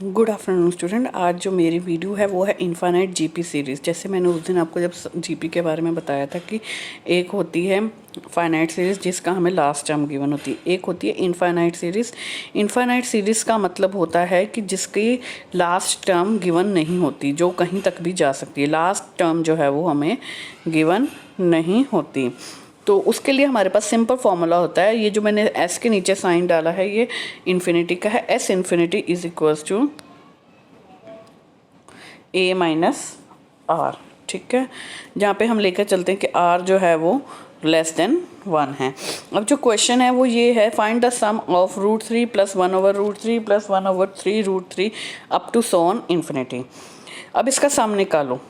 Good afternoon student. आज जो मेरी वीडियो है वो है इनफाइनाइट जीपी सीरीज़। जैसे मैंने उस दिन आपको जब जीपी के बारे में बताया था कि एक होती है फाइनाइट सीरीज़ जिसका हमें लास्ट टर्म गिवन होती है, एक होती है इनफाइनाइट सीरीज़। इनफाइनाइट सीरीज़ का मतलब होता है कि जिसकी लास्ट टर्म गिवन नहीं होती, जो कहीं तक भी जा सकती है। लास्ट टर्म जो है वो हमें गिवन नहीं होती। तो उसके लिए हमारे पास सिंपल फॉर्मूला होता है। ये जो मैंने एस के नीचे साइन डाला है ये इन्फिनिटी का है। S infinity is equals to a minus r, ठीक है। जहाँ पे हम लेकर चलते हैं कि आर जो है वो लेस देन 1 है। अब जो क्वेश्चन है वो ये है, find the sum of √3 + 1/√3 + 1/3√3 up to so on infinity. अब इसका सम निकालो।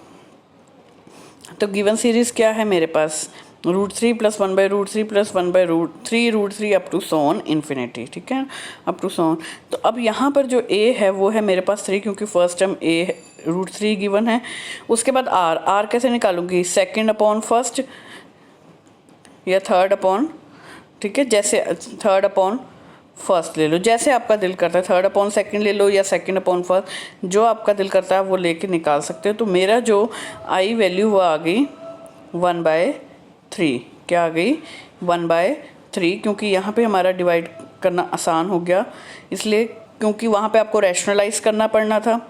तो गिवन सीरीज़ क्या है मेरे पास, √3 + 1/√3 + 1/3√3 up to so on infinity, ठीक है, अप टू सो ऑन। तो अब यहाँ पर जो a है वो है मेरे पास 3, क्योंकि फर्स्ट टर्म a √3 गिवन है। उसके बाद r कैसे निकालूंगी, सेकंड अपॉन फर्स्ट या थर्ड अपॉन, ठीक है, जैसे थर्ड अपॉन फर्स्ट ले लो, जैसे आपका दिल करता है। थर्ड अपॉन सेकंड ले लो या सेकंड अपॉन फर्स्ट, जो आपका दिल करता है वो लेके निकाल सकते हो। तो मेरा जो आई वैल्यू वो आ गई 1/3। क्या आ गई, 1/3, क्योंकि यहाँ पे हमारा डिवाइड करना आसान हो गया, इसलिए क्योंकि वहाँ पे आपको रैशनलाइज करना पड़ना था,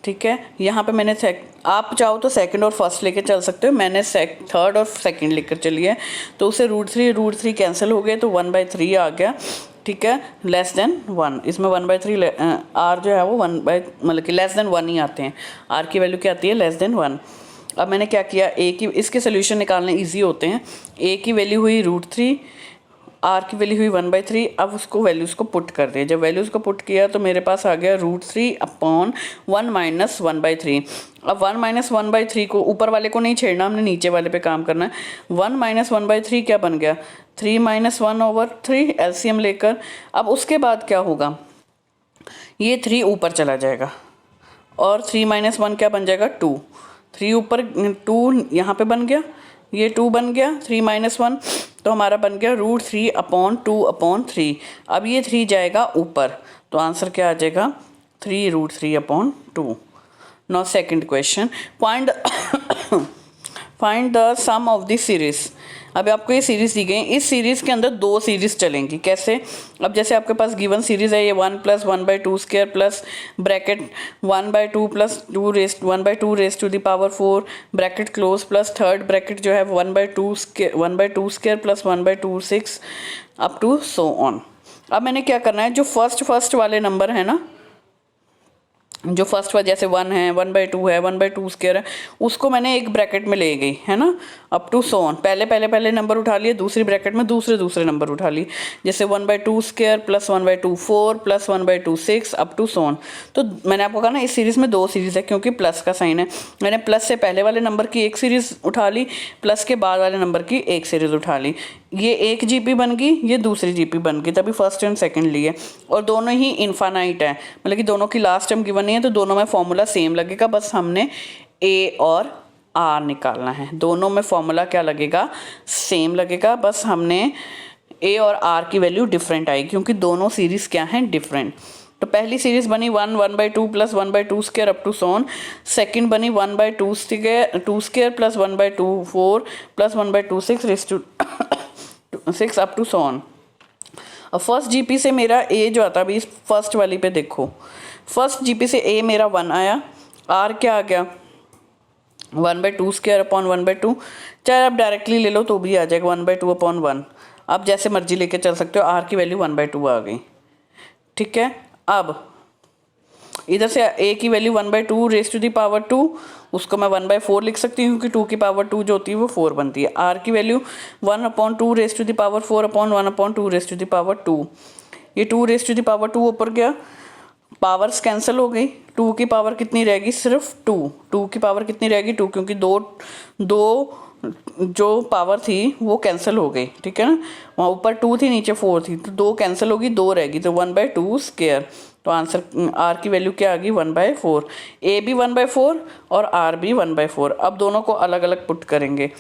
ठीक है। यहाँ पे मैंने आप चाहो तो सेकंड और फर्स्ट लेके चल सकते हो, मैंने थर्ड और सेकंड लेकर चली है। तो उसे √3 कैंसिल हो गए तो 1/3 आ गया, ठीक है, लेस देन 1। इसमें 1/3 आर जो है वो मतलब कि लेस देन 1 ही आते हैं। आर की वैल्यू क्या आती है, लेस देन 1। अब मैंने क्या किया, ए की, इसके सोल्यूशन निकालने ईजी होते हैं। ए की वैल्यू हुई √3, आर की वैल्यू हुई 1/3। अब उसको वैल्यूज़ को पुट कर दिया। जब वैल्यूज़ को पुट किया तो मेरे पास आ गया √3 अपॉन 1 - 1/3। अब 1 - 1/3 को ऊपर वाले को नहीं छेड़ना, हमने नीचे वाले पे काम करना है। 1 - 1/3 क्या बन गया, 3 - 1/3 एलसीएम लेकर। अब उसके बाद क्या होगा, ये 3 ऊपर चला जाएगा और 3 - 1 क्या बन जाएगा, 2। 3 ऊपर, 2 यहाँ पे बन गया, ये 2 बन गया, 3 - 1 तो हमारा बन गया √3 अपॉन 2/3। अब ये 3 जाएगा ऊपर, तो आंसर क्या आ जाएगा, 3 √3 upon 2। Now second question, find the sum of the series. अब आपको ये सीरीज़ दी गई, इस सीरीज़ के अंदर 2 सीरीज़ चलेंगी। कैसे, अब जैसे आपके पास गिवन सीरीज़ है ये 1 + 1/2² plus bracket 1/2 + 1/2⁴ bracket close plus third bracket जो है 1/2² plus 1/2⁶ up to so on. अब मैंने क्या करना है, जो फर्स्ट वाले नंबर है ना, जो फर्स्ट वाला जैसे 1 है, 1/2 है, 1/2² है, उसको मैंने एक ब्रैकेट में ले गई है ना, अप टू सो ऑन। पहले नंबर उठा लिए, दूसरी ब्रैकेट में दूसरे नंबर उठा लिए, जैसे 1/2² plus 1/2⁴ plus 1/2⁶ up to so on. तो मैंने आपको कहा ना इस सीरीज़ में 2 सीरीज़ है, क्योंकि प्लस का साइन है। मैंने प्लस से पहले वाले नंबर की एक सीरीज़ उठा ली, प्लस के बाद वाले नंबर की एक सीरीज़ उठा ली। ये एक जीपी बन गई, ये दूसरी जीपी बन गई, तभी फर्स्ट एंड सेकंड लिए। और दोनों ही इनफाइनाइट है, मतलब कि दोनों की लास्ट टर्म गिवन नहीं है, तो दोनों में फॉर्मूला सेम लगेगा, बस हमने ए और आर निकालना है। दोनों में फॉर्मूला क्या लगेगा, सेम लगेगा, बस हमने ए और आर की वैल्यू डिफरेंट आएगी, क्योंकि दोनों सीरीज़ क्या हैं, डिफरेंट। तो पहली सीरीज़ बनी 1/2 plus 1/2² up to so on. Second बनी 1/2² plus 1/2⁴ plus 1/2⁶ up to so on. अब फर्स्ट जीपी से मेरा ए जो आता है, अभी इस फर्स्ट वाली पे देखो, फर्स्ट जीपी से ए मेरा 1 आया, आर क्या आ गया 1/2² अपॉन 1/2, चाहे आप डायरेक्टली ले लो तो भी आ जाएगा 1/2 अपॉन 1। आप जैसे मर्जी लेके चल सकते हो, आर की वैल्यू 1/2 आ गई, ठीक है। अब इधर से a की वैल्यू 1/2⁻², उसको मैं 1/4 लिख सकती हूँ, क्योंकि 2 की पावर 2 जो होती है वो 4 बनती है। r की वैल्यू 1/2⁻4 अपॉन 1/2⁻2। ये 2⁻2 ऊपर गया, पावर्स कैंसिल हो गई, 2 की पावर कितनी रहेगी, सिर्फ 2 की पावर कितनी रहेगी 2, क्योंकि दो जो पावर थी वो कैंसिल हो गई, ठीक है ना। वहाँ ऊपर 2 थी, नीचे 4 थी, तो 2 कैंसिल होगी, 2 रहेगी, तो 1/2²। तो आंसर आर की वैल्यू क्या आ गई 1/4। ए भी 1/4 और आर भी 1/4। अब दोनों को अलग अलग पुट करेंगे,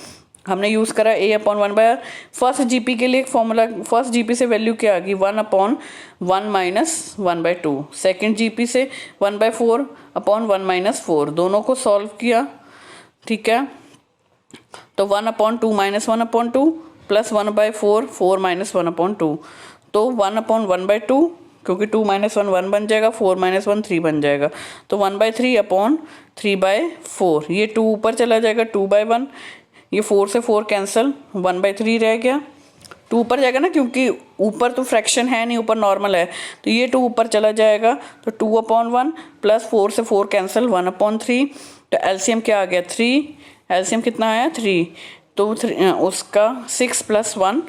हमने यूज़ करा a upon 1/r। First GP के लिए एक फॉर्मूला, फर्स्ट जीपी से वैल्यू क्या आ गई 1 अपॉन 1 माइनस 1/2। सेकेंड जीपी से 1/4 अपॉन 1 माइनस 4, दोनों को सॉल्व किया, ठीक है। तो 1 upon 2 minus 1 upon 2 plus 1/4, 4 minus 1 upon 2, तो 1 अपॉन 1/2, क्योंकि 2 माइनस 1 1 बन जाएगा, 4 माइनस 1 3 बन जाएगा, तो 1/3 अपॉन 3/4। ये 2 ऊपर चला जाएगा, 2/1, ये 4 से 4 कैंसिल, 1/3 रह गया। 2 ऊपर जाएगा ना, क्योंकि ऊपर तो फ्रैक्शन है नहीं, ऊपर नॉर्मल है, तो ये 2 ऊपर चला जाएगा, तो 2 अपॉन 1 प्लस 4 से 4 कैंसिल, 1 अपॉन 3। तो एलसीएम क्या आ गया 3, एलसीएम कितना आया 3, तो उसका 6 + 1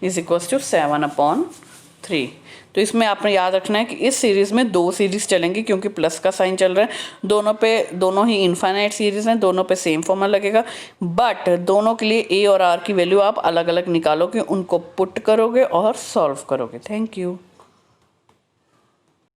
= 7 अपॉन 3। तो इसमें आपने याद रखना है कि इस सीरीज़ में 2 सीरीज़ चलेंगी, क्योंकि प्लस का साइन चल रहा है, दोनों ही इनफाइनाइट सीरीज़ हैं, दोनों पे सेम फॉर्मूला लगेगा, बट दोनों के लिए ए और आर की वैल्यू आप अलग अलग निकालोगे, उनको पुट करोगे और सॉल्व करोगे। Thank you.